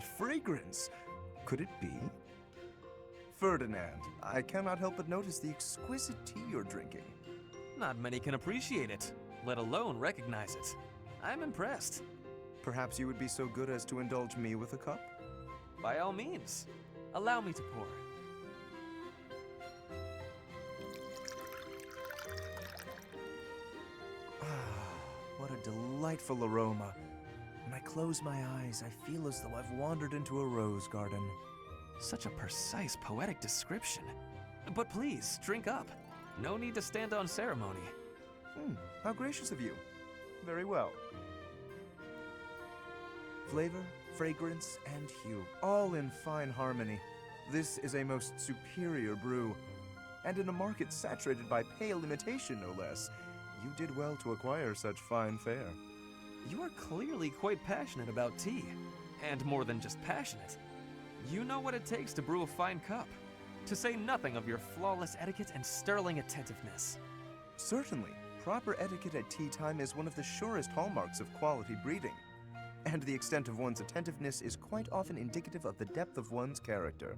that fragrance! Could it be? Ferdinand, I cannot help but notice the exquisite tea you're drinking. Not many can appreciate it, let alone recognize it. I'm impressed. Perhaps you would be so good as to indulge me with a cup? By all means, allow me to pour. What a delightful aroma. When I close my eyes, I feel as though I've wandered into a rose garden. Such a precise, poetic description. But please, drink up. No need to stand on ceremony. How gracious of you. Very well. Flavor, fragrance, and hue, all in fine harmony. This is a most superior brew. And in a market saturated by pale imitation, no less, you did well to acquire such fine fare. You are clearly quite passionate about tea. And more than just passionate. You know what it takes to brew a fine cup. To say nothing of your flawless etiquette and sterling attentiveness. Certainly, proper etiquette at tea time is one of the surest hallmarks of quality breeding. And the extent of one's attentiveness is quite often indicative of the depth of one's character.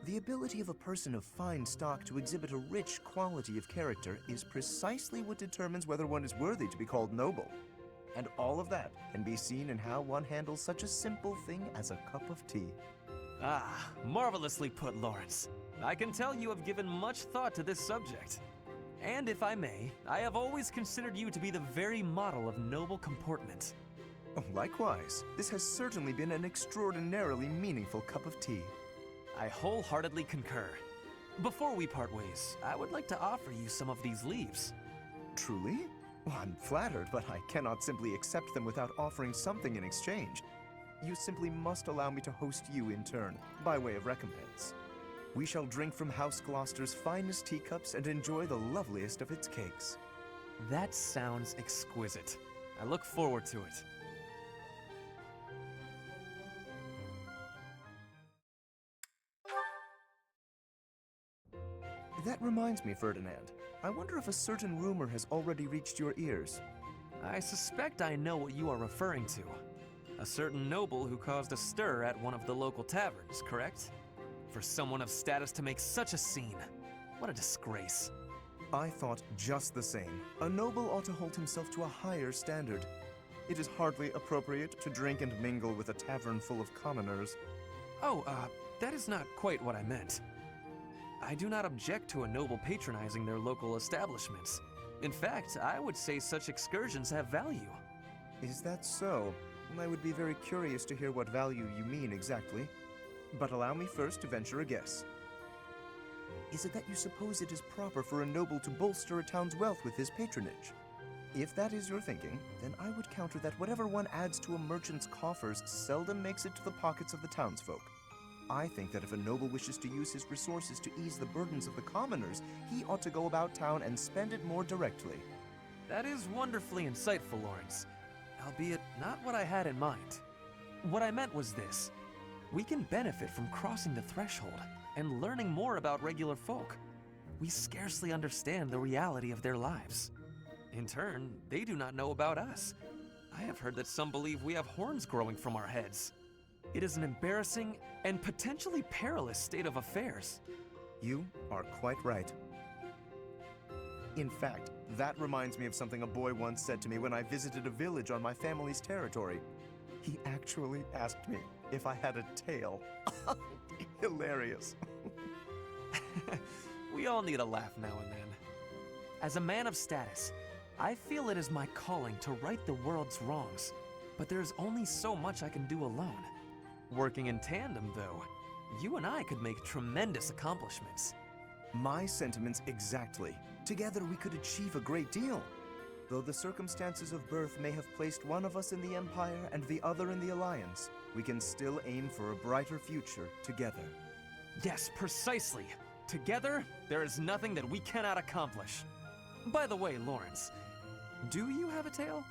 The ability of a person of fine stock to exhibit a rich quality of character is precisely what determines whether one is worthy to be called noble. And all of that can be seen in how one handles such a simple thing as a cup of tea. Ah, marvelously put, Lorenz. I can tell you have given much thought to this subject. And if I may, I have always considered you to be the very model of noble comportment. Likewise, this has certainly been an extraordinarily meaningful cup of tea. I wholeheartedly concur. Before we part ways, I would like to offer you some of these leaves. Truly? Well, I'm flattered, but I cannot simply accept them without offering something in exchange. You simply must allow me to host you in turn, by way of recompense. We shall drink from House Gloucester's finest teacups and enjoy the loveliest of its cakes. That sounds exquisite. I look forward to it. That reminds me, Ferdinand. I wonder if a certain rumor has already reached your ears. I suspect I know what you are referring to. A certain noble who caused a stir at one of the local taverns, correct? For someone of status to make such a scene. What a disgrace. I thought just the same. A noble ought to hold himself to a higher standard. It is hardly appropriate to drink and mingle with a tavern full of commoners. Oh, that is not quite what I meant. I do not object to a noble patronizing their local establishments. In fact, I would say such excursions have value. Is that so? I would be very curious to hear what value you mean exactly. But allow me first to venture a guess. Is it that you suppose it is proper for a noble to bolster a town's wealth with his patronage? If that is your thinking, then I would counter that whatever one adds to a merchant's coffers seldom makes it to the pockets of the townsfolk. I think that if a noble wishes to use his resources to ease the burdens of the commoners, he ought to go about town and spend it more directly. That is wonderfully insightful, Lorenz. Albeit not what I had in mind. What I meant was this. We can benefit from crossing the threshold and learning more about regular folk. We scarcely understand the reality of their lives. In turn, they do not know about us. I have heard that some believe we have horns growing from our heads. It is an embarrassing and potentially perilous state of affairs. You are quite right. In fact, that reminds me of something a boy once said to me when I visited a village on my family's territory. He actually asked me if I had a tail. Hilarious. We all need a laugh now and then. As a man of status, I feel it is my calling to right the world's wrongs, but there is only so much I can do alone. Working in tandem, though, you and I could make tremendous accomplishments. My sentiments exactly. Together we could achieve a great deal. Though the circumstances of birth may have placed one of us in the Empire and the other in the Alliance, we can still aim for a brighter future together. Yes, precisely. Together, there is nothing that we cannot accomplish. By the way, Lorenz, do you have a tail?